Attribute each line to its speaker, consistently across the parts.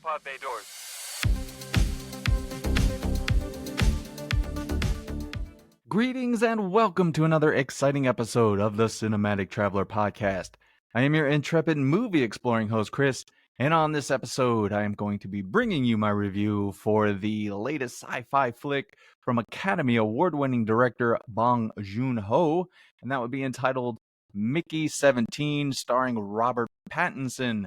Speaker 1: pod bay doors.
Speaker 2: Greetings and welcome to another exciting episode of the Cinematic Traveler Podcast. I am your intrepid movie exploring host, Chris, and on this episode, I am going to be bringing you my review for the latest sci-fi flick from Academy Award-winning director Bong Joon Ho, and that would be entitled Mickey 17, starring Robert Pattinson.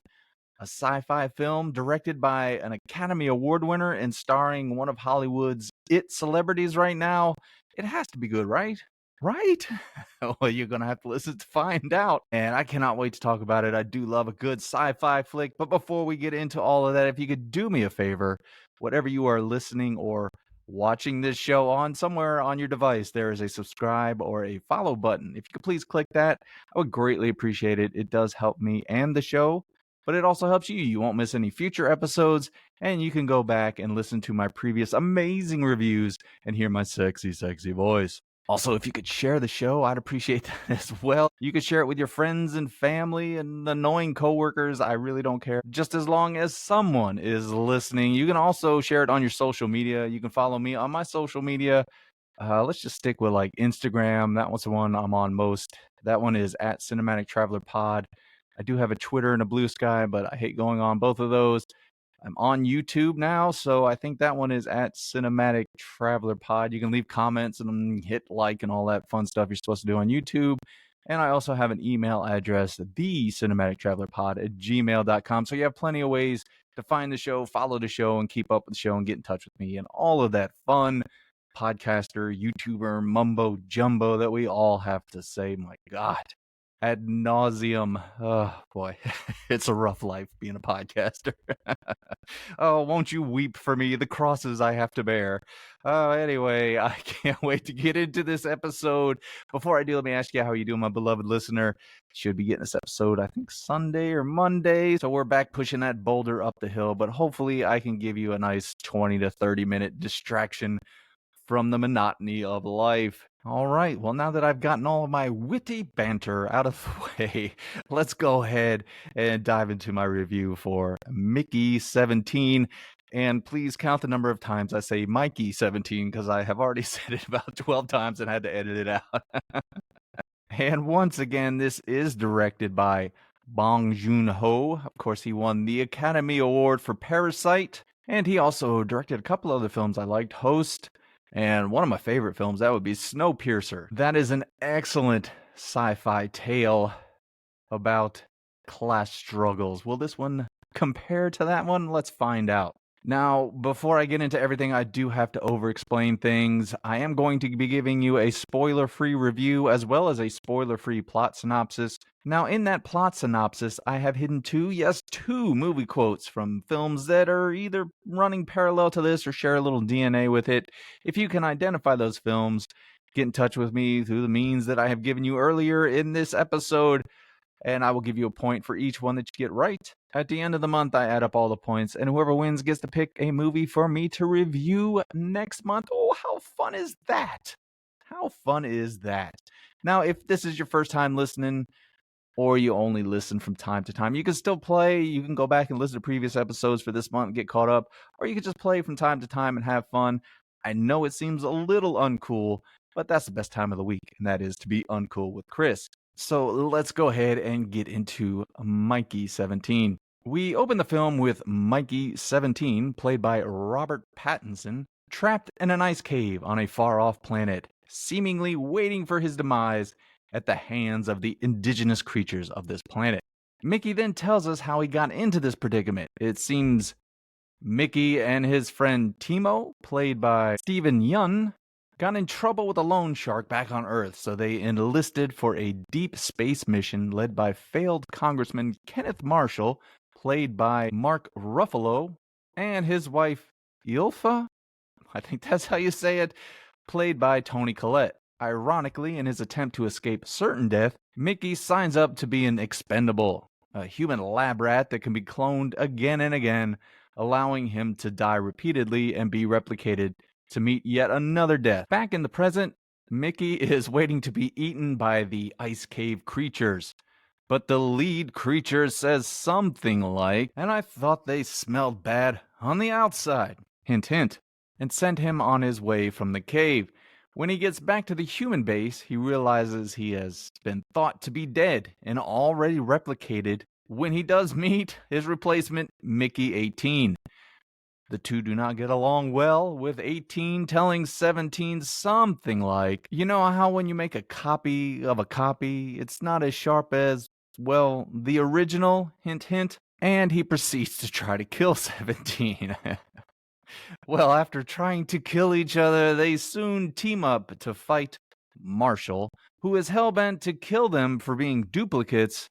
Speaker 2: A sci-fi film directed by an Academy Award winner and starring one of Hollywood's it celebrities right now. It has to be good, right? Right? Well, you're going to have to listen to find out. And I cannot wait to talk about it. I do love a good sci-fi flick. But before we get into all of that, if you could do me a favor, whatever you are listening or watching this show on, somewhere on your device, there is a subscribe or a follow button. If you could please click that, I would greatly appreciate it. It does help me and the show, but it also helps you. You won't miss any future episodes, and you can go back and listen to my previous amazing reviews and hear my sexy, sexy voice. Also, if you could share the show, I'd appreciate that as well. You could share it with your friends and family and annoying coworkers. I really don't care, just as long as someone is listening. You can also share it on your social media. You can follow me on my social media. Let's just stick with like Instagram. That one's the one I'm on most. That one is at Cinematic Traveler Pod. I do have a Twitter and a Blue Sky, but I hate going on both of those. I'm on YouTube now, so I think that one is at Cinematic Traveler Pod. You can leave comments and hit like and all that fun stuff you're supposed to do on YouTube. And I also have an email address, thecinematicctravelerpod@gmail.com. So you have plenty of ways to find the show, follow the show, and keep up with the show and get in touch with me and all of that fun podcaster, YouTuber, mumbo jumbo that we all have to say. My God. Ad nauseum. Oh boy, it's a rough life being a podcaster. Oh, won't you weep for me, the crosses I have to bear. Anyway, I can't wait to get into this episode. Before I do, let me ask you how you doing, my beloved listener. Should be getting this episode, I think, Sunday or Monday. So we're back pushing that boulder up the hill, but hopefully I can give you a nice 20 to 30 minute distraction from the monotony of life. All right, well, now that I've gotten all of my witty banter out of the way, let's go ahead and dive into my review for Mickey 17. And please count the number of times I say Mikey 17, because I have already said it about 12 times and had to edit it out. And once again, this is directed by Bong Joon Ho. Of course, he won the Academy Award for Parasite, and he also directed a couple other films I liked, Host, and one of my favorite films, that would be Snowpiercer. That is an excellent sci-fi tale about class struggles. Will this one compare to that one? Let's find out. Now, before I get into everything, I do have to over-explain things. I am going to be giving you a spoiler-free review as well as a spoiler-free plot synopsis. Now, in that plot synopsis, I have hidden two movie quotes from films that are either running parallel to this or share a little DNA with it. If you can identify those films, get in touch with me through the means that I have given you earlier in this episode, and I will give you a point for each one that you get right. At the end of the month, I add up all the points, and whoever wins gets to pick a movie for me to review next month. Oh, how fun is that? How fun is that? Now, if this is your first time listening, or you only listen from time to time, you can still play. You can go back and listen to previous episodes for this month and get caught up, or you can just play from time to time and have fun. I know it seems a little uncool, but that's the best time of the week, and that is to be uncool with Chris. So let's go ahead and get into Mikey 17. We open the film with Mikey 17, played by Robert Pattinson, trapped in an ice cave on a far-off planet, seemingly waiting for his demise at the hands of the indigenous creatures of this planet. Mickey then tells us how he got into this predicament. It seems Mickey and his friend Timo, played by Steven Yeun, got in trouble with a loan shark back on Earth, so they enlisted for a deep space mission led by failed Congressman Kenneth Marshall, played by Mark Ruffalo, and his wife Ilfa, I think that's how you say it, played by Toni Collette. Ironically, in his attempt to escape certain death, Mickey signs up to be an expendable, a human lab rat that can be cloned again and again, allowing him to die repeatedly and be replicated to meet yet another death. Back in the present, Mickey is waiting to be eaten by the ice cave creatures. But the lead creature says something like, and I thought they smelled bad on the outside. Hint, hint. And sent him on his way from the cave. When he gets back to the human base, he realizes he has been thought to be dead and already replicated when he does meet his replacement, Mickey 18. The two do not get along well, with 18 telling 17 something like, you know how when you make a copy of a copy, it's not as sharp as, well, the original, hint, hint, and he proceeds to try to kill 17. Well, after trying to kill each other, they soon team up to fight Marshall, who is hellbent to kill them for being duplicates,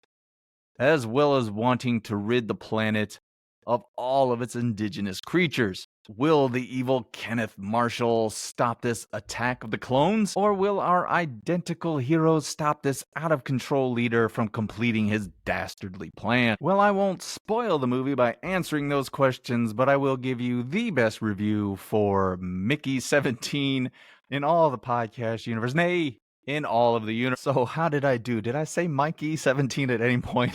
Speaker 2: as well as wanting to rid the planet of all of its indigenous creatures. Will the evil Kenneth Marshall stop this attack of the clones? Or will our identical heroes stop this out-of-control leader from completing his dastardly plan? Well, I won't spoil the movie by answering those questions, but I will give you the best review for Mickey 17 in all the podcast universe. Nay, in all of the universe. So how did I do? Did I say Mikey 17 at any point?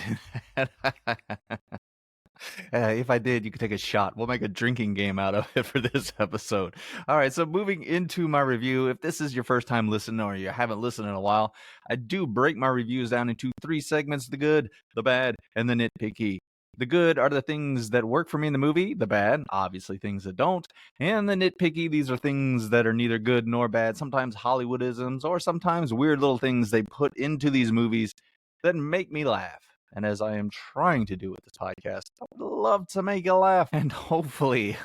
Speaker 2: If I did, you could take a shot. We'll make a drinking game out of it for this episode. All right, so moving into my review, if this is your first time listening or you haven't listened in a while, I do break my reviews down into 3 segments: the good, the bad, and the nitpicky. The good are the things that work for me in the movie. The bad, obviously things that don't. And the nitpicky, these are things that are neither good nor bad, sometimes Hollywoodisms, or sometimes weird little things they put into these movies that make me laugh. And as I am trying to do with this podcast, I would love to make you laugh. And hopefully,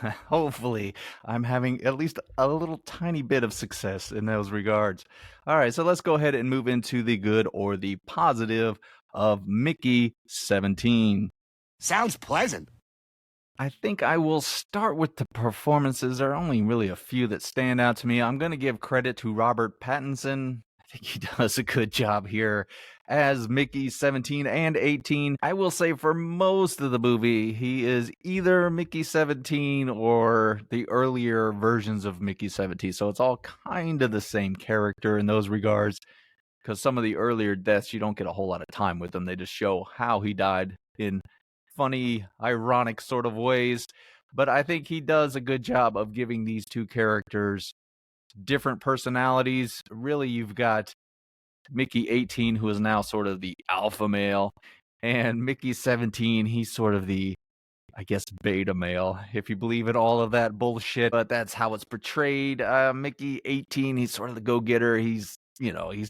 Speaker 2: I'm having at least a little tiny bit of success in those regards. All right, so let's go ahead and move into the good or the positive of Mickey 17.
Speaker 1: Sounds pleasant.
Speaker 2: I think I will start with the performances. There are only really a few that stand out to me. I'm going to give credit to Robert Pattinson. I think he does a good job here as Mickey 17 and 18. I will say for most of the movie, he is either Mickey 17 or the earlier versions of Mickey 17. So it's all kind of the same character in those regards, because some of the earlier deaths, you don't get a whole lot of time with them. They just show how he died in funny, ironic sort of ways. But I think he does a good job of giving these two characters different personalities. Really, you've got Mickey 18, who is now sort of the alpha male, and Mickey 17, he's sort of the, I guess, beta male, if you believe in all of that bullshit, but that's how it's portrayed. Mickey 18, he's sort of the go-getter. He's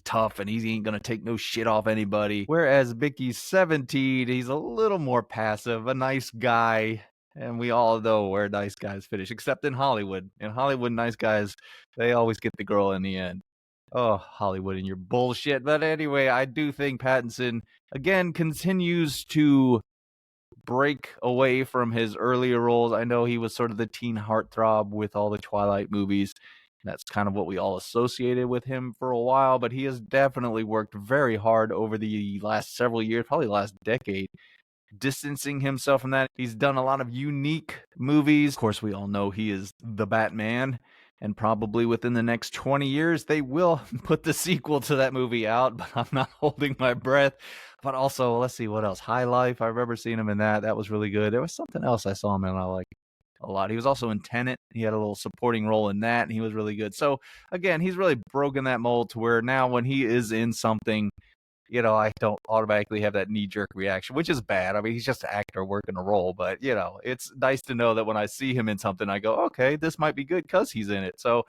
Speaker 2: tough and he ain't gonna take no shit off anybody. Whereas Mickey 17, he's a little more passive, a nice guy. And we all know where nice guys finish, except in Hollywood. In Hollywood, nice guys, they always get the girl in the end. Oh, Hollywood and your bullshit. But anyway, I do think Pattinson, again, continues to break away from his earlier roles. I know he was sort of the teen heartthrob with all the Twilight movies. That's kind of what we all associated with him for a while, but he has definitely worked very hard over the last several years, probably last decade, distancing himself from that. He's done a lot of unique movies. Of course, we all know he is the Batman, and probably within the next 20 years, they will put the sequel to that movie out, but I'm not holding my breath. But also, let's see, what else? High Life, I remember seeing him in that. That was really good. There was something else I saw him in I liked a lot. He was also in Tenet. He had a little supporting role in that, and he was really good. So, again, he's really broken that mold to where now when he is in something, I don't automatically have that knee-jerk reaction, which is bad. I mean, he's just an actor working a role, but, it's nice to know that when I see him in something, I go, okay, this might be good because he's in it. So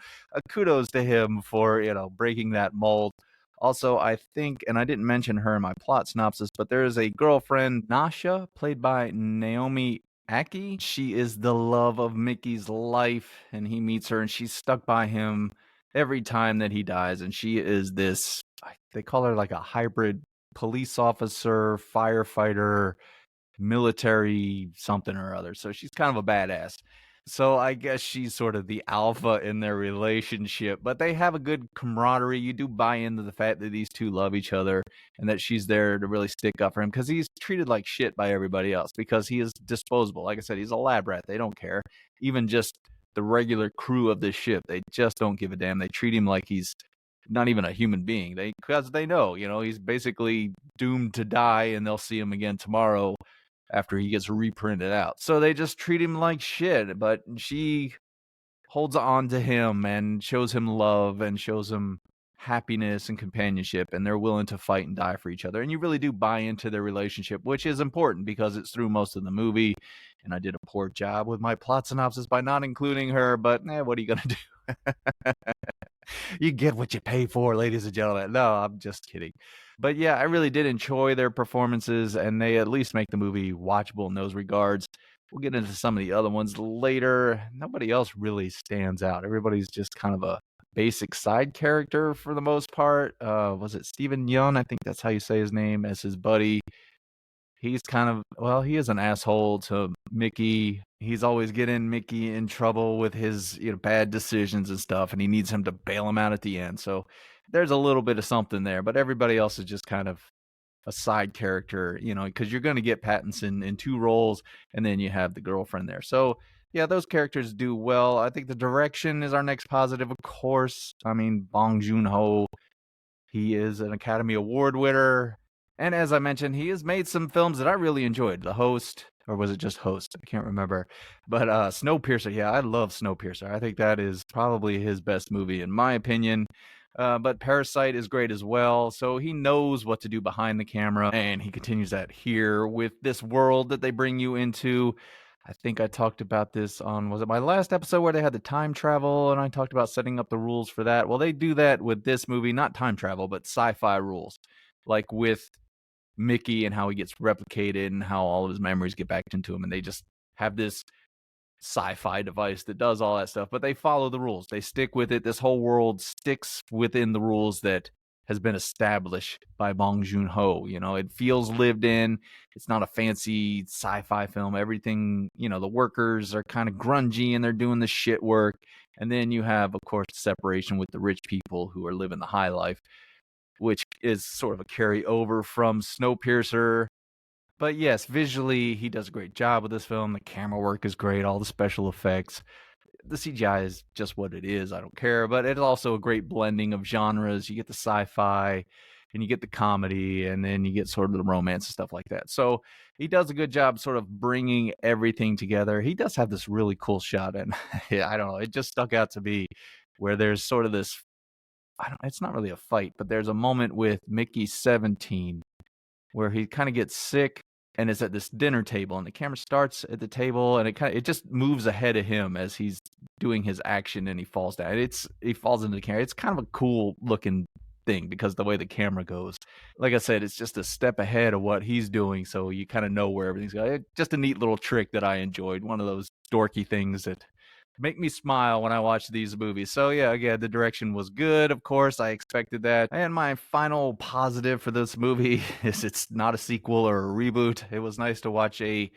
Speaker 2: kudos to him for, breaking that mold. Also, I think, and I didn't mention her in my plot synopsis, but there is a girlfriend, Nasha, played by Naomi Aki. She is the love of Mickey's life, and he meets her, and she's stuck by him every time that he dies, and she is this, they call her like a hybrid police officer, firefighter, military something or other. So she's kind of a badass. So I guess she's sort of the alpha in their relationship, but they have a good camaraderie. You do buy into the fact that these two love each other and that she's there to really stick up for him because he's treated like shit by everybody else because he is disposable. Like I said, he's a lab rat. They don't care. Even just the regular crew of this ship, they just don't give a damn. They treat him like he's not even a human being. Because they know, he's basically doomed to die, and they'll see him again tomorrow after he gets reprinted out. So they just treat him like shit. But she holds on to him and shows him love and shows him happiness and companionship, and they're willing to fight and die for each other. And you really do buy into their relationship, which is important because it's through most of the movie. And I did a poor job with my plot synopsis by not including her, but what are you going to do? You get what you pay for, ladies and gentlemen. No, I'm just kidding. But yeah, I really did enjoy their performances, and they at least make the movie watchable in those regards. We'll get into some of the other ones later. Nobody else really stands out. Everybody's just kind of a basic side character for the most part. Was it Steven Yeun? I think that's how you say his name, as his buddy. He's kind of, well, he is an asshole to Mickey. He's always getting Mickey in trouble with his bad decisions and stuff, and he needs him to bail him out at the end. So there's a little bit of something there, but everybody else is just kind of a side character, because you're going to get Pattinson in two roles, and then you have the girlfriend there. So yeah, those characters do well. I think the direction is our next positive, of course. I mean, Bong Joon Ho, he is an Academy Award winner. And as I mentioned, he has made some films that I really enjoyed. The Host, or was it just Host? I can't remember. But Snowpiercer, yeah, I love Snowpiercer. I think that is probably his best movie, in my opinion. But Parasite is great as well. So he knows what to do behind the camera. And he continues that here with this world that they bring you into. I think I talked about this on, was it my last episode where they had the time travel, and I talked about setting up the rules for that? Well, they do that with this movie, not time travel, but sci-fi rules. Like with Mickey and how he gets replicated and how all of his memories get back into him. And they just have this sci-fi device that does all that stuff, but they follow the rules. They stick with it. This whole world sticks within the rules that has been established by Bong Joon Ho. It feels lived in. It's not a fancy sci-fi film. Everything, the workers are kind of grungy and they're doing the shit work. And then you have, of course, separation with the rich people who are living the high life, which is sort of a carryover from Snowpiercer. But yes, visually, he does a great job with this film. The camera work is great, all the special effects. The CGI is just what it is. I don't care. But it's also a great blending of genres. You get the sci-fi, and you get the comedy, and then you get sort of the romance and stuff like that. So he does a good job sort of bringing everything together. He does have this really cool shot, and I don't know, it just stuck out to me where there's sort of this, it's not really a fight, but there's a moment with Mickey 17 where he kind of gets sick and is at this dinner table, and the camera starts at the table, and it just moves ahead of him as he's doing his action, and he falls down. He falls into the camera. It's kind of a cool looking thing because the way the camera goes, like I said, it's just a step ahead of what he's doing, so you kind of know where everything's going. Just a neat little trick that I enjoyed. One of those dorky things that make me smile when I watch these movies. So yeah, again, the direction was good. Of course, I expected that. And my final positive for this movie is it's not a sequel or a reboot. It was nice to watch I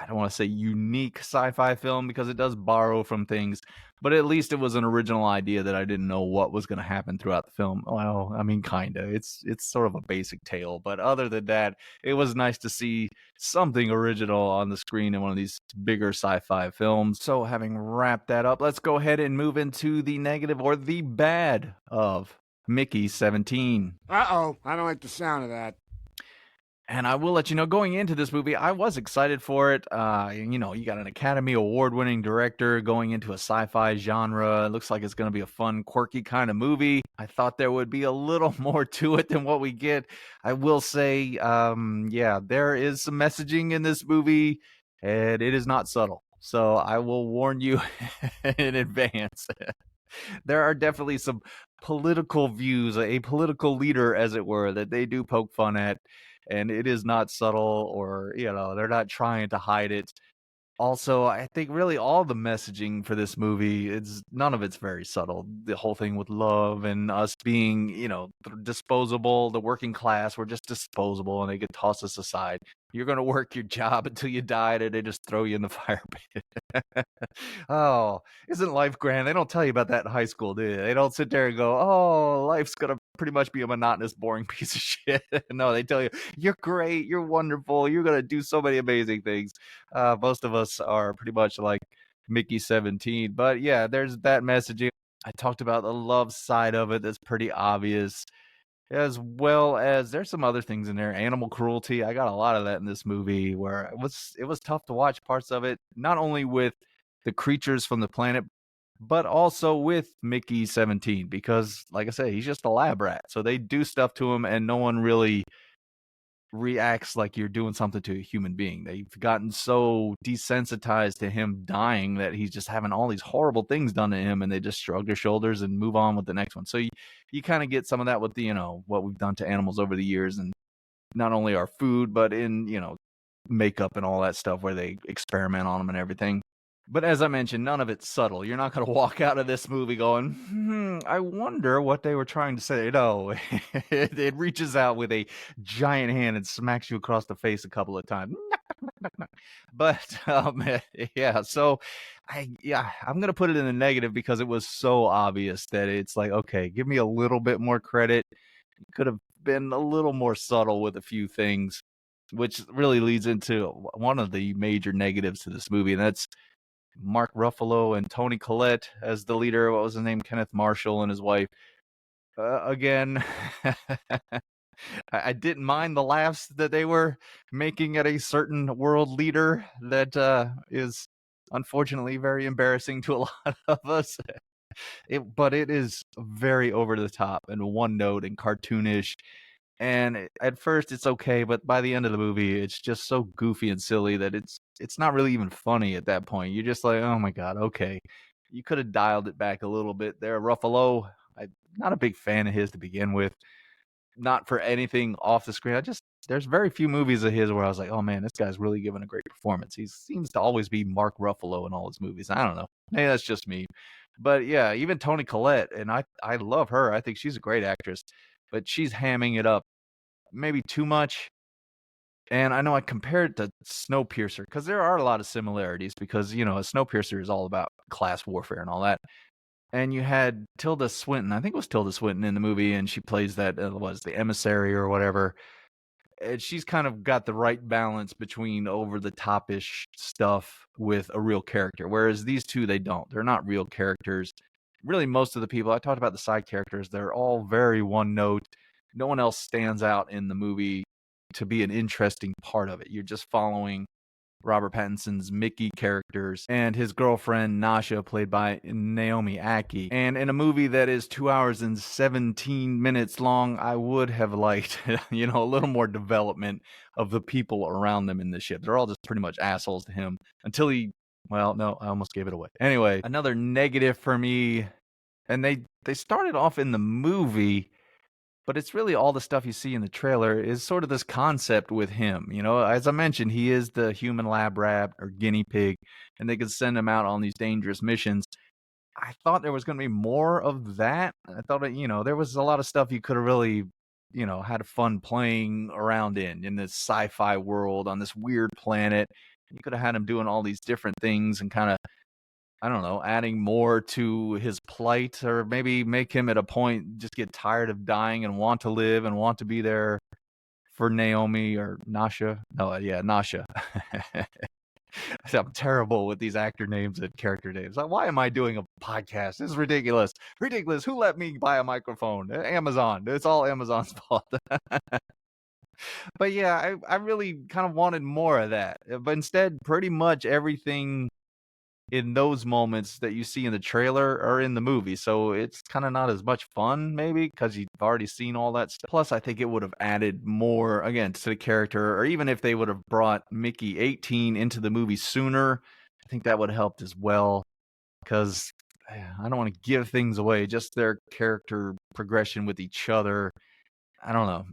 Speaker 2: don't want to say unique sci-fi film because it does borrow from things, but at least it was an original idea that I didn't know what was going to happen throughout the film. Well, I mean, kind of. It's sort of a basic tale, but other than that, it was nice to see something original on the screen in one of these bigger sci-fi films. So having wrapped that up, let's go ahead and move into the negative or the bad of Mickey 17.
Speaker 1: Uh-oh, I don't like the sound of that.
Speaker 2: And I will let you know, going into this movie, I was excited for it. You got an Academy Award-winning director going into a sci-fi genre. It looks like it's going to be a fun, quirky kind of movie. I thought there would be a little more to it than what we get. I will say, there is some messaging in this movie, and it is not subtle. So I will warn you in advance. There are definitely some political views, a political leader, as it were, that they do poke fun at. And it is not subtle, or, they're not trying to hide it. Also, I think really all the messaging for this movie, none of it's very subtle. The whole thing with love and us being, disposable, the working class, we're just disposable and they could toss us aside. You're going to work your job until you die, and they just throw you in the fire pit. Oh, isn't life grand? They don't tell you about that in high school, do they? They don't sit there and go, oh, life's going to pretty much be a monotonous, boring piece of shit. No, they tell you, you're great, you're wonderful, you're going to do so many amazing things. Most of us are pretty much like Mickey 17. But yeah, there's that messaging. I talked about the love side of it that's pretty obvious, as well as there's some other things in there. Animal cruelty, I got a lot of that in this movie where it was tough to watch parts of it, not only with the creatures from the planet, but also with Mickey 17, because like I say, he's just a lab rat. So they do stuff to him and no one really reacts like you're doing something to a human being. They've gotten so desensitized to him dying that he's just having all these horrible things done to him, and they just shrug their shoulders and move on with the next one. So you kind of get some of that with the, what we've done to animals over the years, and not only our food, but in, makeup and all that stuff where they experiment on them and everything. But as I mentioned, none of it's subtle. You're not going to walk out of this movie going, I wonder what they were trying to say. No, it reaches out with a giant hand and smacks you across the face a couple of times. But yeah, so I'm going to put it in the negative because it was so obvious that it's like, okay, give me a little bit more credit. You could have been a little more subtle with a few things, which really leads into one of the major negatives to this movie, and that's Mark Ruffalo and Toni Collette as the leader. What was his name? Kenneth Marshall and his wife. Again, I didn't mind the laughs that they were making at a certain world leader that is unfortunately very embarrassing to a lot of us. But it is very over the top and one note and cartoonish. And at first it's okay, but by the end of the movie, it's just so goofy and silly that it's not really even funny at that point. You're just like, oh my god, okay. You could have dialed it back a little bit there. Ruffalo, I'm not a big fan of his to begin with. Not for anything off the screen. There's very few movies of his where I was like, oh man, this guy's really giving a great performance. He seems to always be Mark Ruffalo in all his movies. I don't know. Maybe that's just me. But yeah, even Toni Collette, and I love her. I think she's a great actress, but she's hamming it up maybe too much. And I know I compared it to Snowpiercer because there are a lot of similarities because, a Snowpiercer is all about class warfare and all that. And you had Tilda Swinton, I think it was Tilda Swinton in the movie, and she plays that, was the emissary or whatever. And she's kind of got the right balance between over the top-ish stuff with a real character. Whereas these two, they don't. They're not real characters. Really, most of the people, I talked about the side characters, they're all very one note. No one else stands out in the movie to be an interesting part of it. You're just following Robert Pattinson's Mickey characters and his girlfriend Nasha, played by Naomi Ackie. And in a movie that is 2 hours and 17 minutes long, I would have liked, a little more development of the people around them in the ship. They're all just pretty much assholes to him until well, no, I almost gave it away. Anyway, another negative for me, and they started off in the movie, but it's really all the stuff you see in the trailer is sort of this concept with him. As I mentioned, he is the human lab rat or guinea pig, and they could send him out on these dangerous missions. I thought there was going to be more of that. I thought, there was a lot of stuff you could have really, had fun playing around in this sci-fi world on this weird planet. You could have had him doing all these different things and kind of, I don't know, adding more to his plight, or maybe make him at a point just get tired of dying and want to live and want to be there for Naomi or Nasha. No, yeah, Nasha. I'm terrible with these actor names and character names. Why am I doing a podcast? This is ridiculous. Ridiculous. Who let me buy a microphone? Amazon. It's all Amazon's fault. But yeah, I really kind of wanted more of that. But instead, pretty much everything in those moments that you see in the trailer or in the movie. So it's kind of not as much fun, maybe, because you've already seen all that stuff. Plus, I think it would have added more, again, to the character, or even if they would have brought Mickey 18 into the movie sooner, I think that would have helped as well, because I don't want to give things away, just their character progression with each other. I don't know.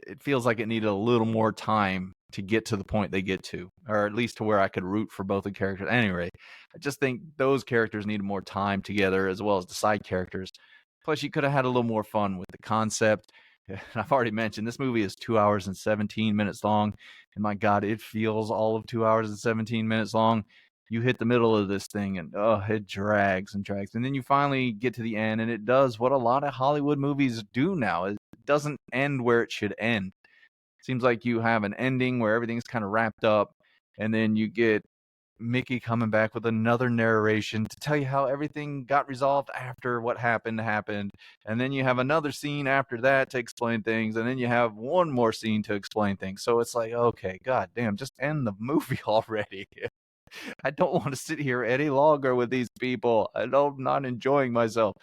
Speaker 2: It feels like it needed a little more time to get to the point they get to, or at least to where I could root for both the characters. Anyway, I just think those characters needed more time together, as well as the side characters. Plus, you could have had a little more fun with the concept. I've already mentioned this movie is 2 hours and 17 minutes long, and my God, it feels all of 2 hours and 17 minutes long. You hit the middle of this thing, and it drags and drags, and then you finally get to the end, and it does what a lot of Hollywood movies do now. It doesn't end where it should end. Seems like you have an ending where everything's kind of wrapped up, and then you get Mickey coming back with another narration to tell you how everything got resolved after what happened. And then you have another scene after that to explain things. And then you have one more scene to explain things. So it's like, okay, god damn, just end the movie already. I don't want to sit here any longer with these people. I'm not enjoying myself.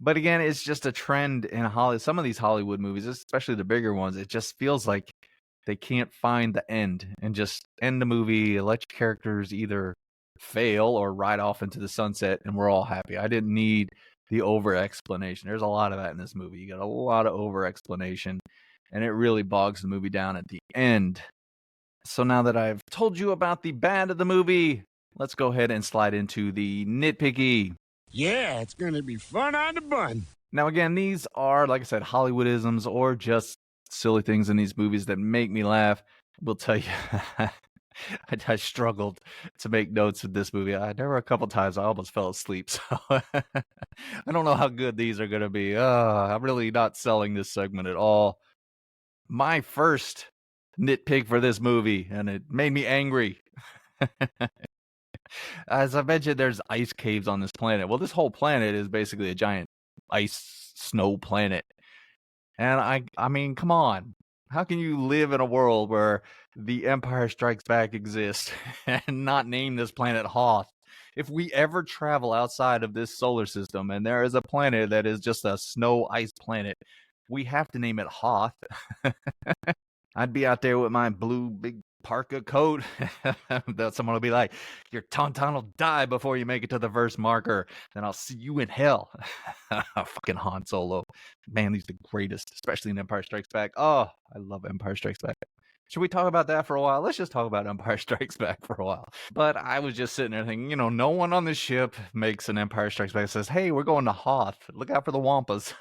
Speaker 2: But again, it's just a trend in Hollywood. Some of these Hollywood movies, especially the bigger ones, it just feels like they can't find the end and just end the movie, let your characters either fail or ride off into the sunset, and we're all happy. I didn't need the over explanation. There's a lot of that in this movie. You got a lot of over explanation, and it really bogs the movie down at the end. So now that I've told you about the bad of the movie, let's go ahead and slide into the nitpicky.
Speaker 1: Yeah, it's gonna be fun on the bun.
Speaker 2: Now, again, these are, like I said, Hollywoodisms or just silly things in these movies that make me laugh. We'll tell you, I struggled to make notes with this movie. There were a couple times I almost fell asleep. So I don't know how good these are going to be. I'm really not selling this segment at all. My first nitpick for this movie, and it made me angry. As I mentioned, there's ice caves on this planet. Well, this whole planet is basically a giant ice snow planet. And I mean, come on. How can you live in a world where the Empire Strikes Back exists and not name this planet Hoth? If we ever travel outside of this solar system and there is a planet that is just a snow ice planet, we have to name it Hoth. I'd be out there with my blue big parka coat. Someone will be like, your tauntaun will die before you make it to the first marker. Then I'll see you in hell. Fucking Han Solo. Man, he's the greatest, especially in Empire Strikes Back. Oh, I love Empire Strikes Back. Should we talk about that for a while? Let's just talk about Empire Strikes Back for a while. But I was just sitting there thinking, no one on the ship makes an Empire Strikes Back and says, hey, we're going to Hoth. Look out for the Wampas.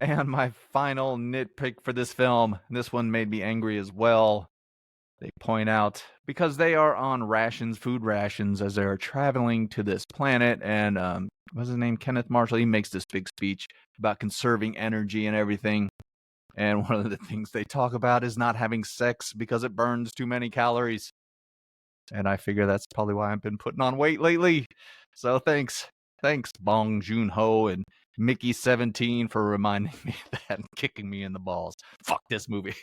Speaker 2: And my final nitpick for this film, this one made me angry as well. They point out, because they are on rations, food rations, as they're traveling to this planet, and what's his name? Kenneth Marshall. He makes this big speech about conserving energy and everything. And one of the things they talk about is not having sex because it burns too many calories. And I figure that's probably why I've been putting on weight lately. So thanks, Bong Joon Ho and Mickey 17 for reminding me of that and kicking me in the balls. Fuck this movie.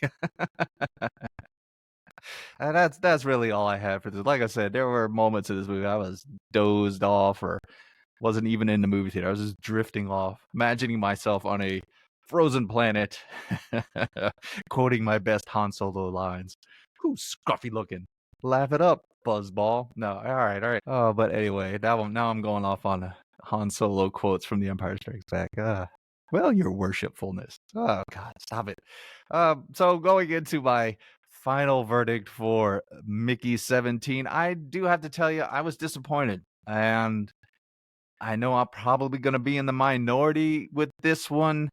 Speaker 2: And that's really all I had for this. Like I said, there were moments in this movie I was dozed off or wasn't even in the movie theater. I was just drifting off, imagining myself on a frozen planet, quoting my best Han Solo lines. Who's scruffy looking? Laugh it up, Buzzball. No, all right. Oh, but anyway, now I'm going off on Han Solo quotes from The Empire Strikes Back. Well, your worshipfulness. Oh God, stop it. So going into my final verdict for Mickey 17, I do have to tell you, I was disappointed, and I know I'm probably going to be in the minority with this one.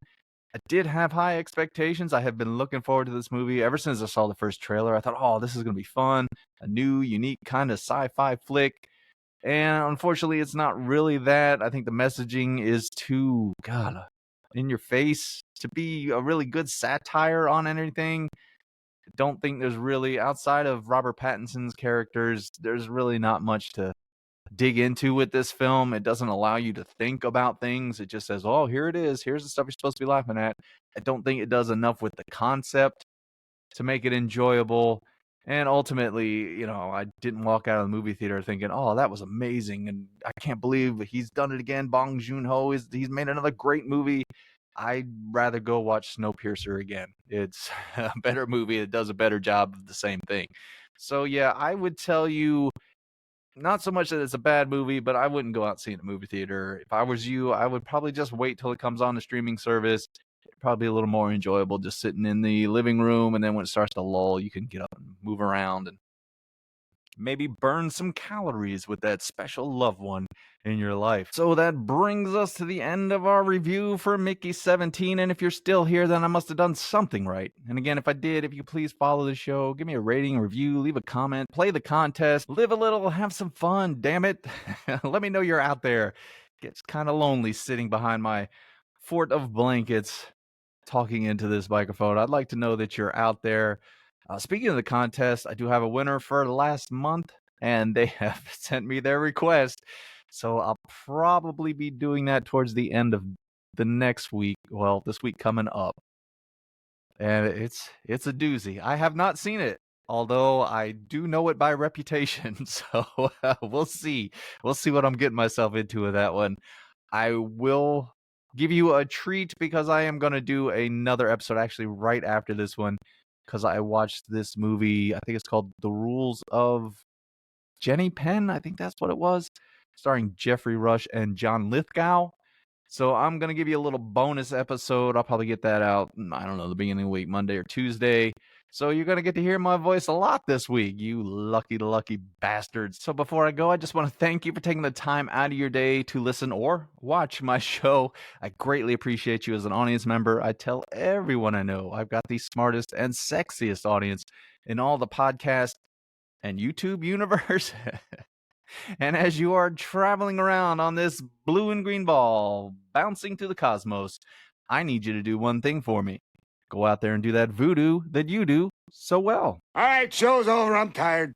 Speaker 2: I did have high expectations. I have been looking forward to this movie ever since I saw the first trailer. I thought, oh, this is going to be fun, a new, unique kind of sci-fi flick. And unfortunately, it's not really that. I think the messaging is too, God, in your face to be a really good satire on anything. I don't think there's really, outside of Robert Pattinson's characters, there's really not much to dig into with this film. It doesn't allow you to think about things. It just says, oh, here it is. Here's the stuff you're supposed to be laughing at. I don't think it does enough with the concept to make it enjoyable. And ultimately, I didn't walk out of the movie theater thinking, oh, that was amazing. And I can't believe he's done it again. Bong Joon Ho, he's made another great movie. I'd rather go watch Snowpiercer again. It's a better movie. It does a better job of the same thing. So yeah, I would tell you, not so much that it's a bad movie, but I wouldn't go out and see it in a movie theater. If I was you, I would probably just wait till it comes on the streaming service. It'd probably be a little more enjoyable just sitting in the living room, and then when it starts to lull, you can get up and move around and maybe burn some calories with that special loved one in your life. So that brings us to the end of our review for Mickey 17. And if you're still here, then I must have done something right. And again, if I did, if you please follow the show, give me a rating, a review, leave a comment, play the contest, live a little, have some fun, damn it. Let me know you're out there. Gets kind of lonely sitting behind my fort of blankets talking into this microphone. I'd like to know that you're out there. Speaking of the contest, I do have a winner for last month. and they have sent me their request. So I'll probably be doing that towards the end of the next week. Well, this week coming up. And it's a doozy. I have not seen it, although I do know it by reputation. So we'll see. We'll see what I'm getting myself into with that one. I will give you a treat because I am going to do another episode actually right after this one because I watched this movie. I think it's called The Rules of Jenny Penn. I think that's what it was, starring Jeffrey Rush and John Lithgow. So I'm going to give you a little bonus episode. I'll probably get that out, I don't know, the beginning of the week, Monday or Tuesday. So you're going to get to hear my voice a lot this week, you lucky bastards. So before I go, I just want to thank you for taking the time out of your day to listen or watch my show. I greatly appreciate you as an audience member. I tell everyone I know I've got the smartest and sexiest audience in all the podcast and YouTube universe. And as you are traveling around on this blue and green ball, bouncing to the cosmos, I need you to do one thing for me. Go out there and do that voodoo that you do so well.
Speaker 1: All right, show's over. I'm tired.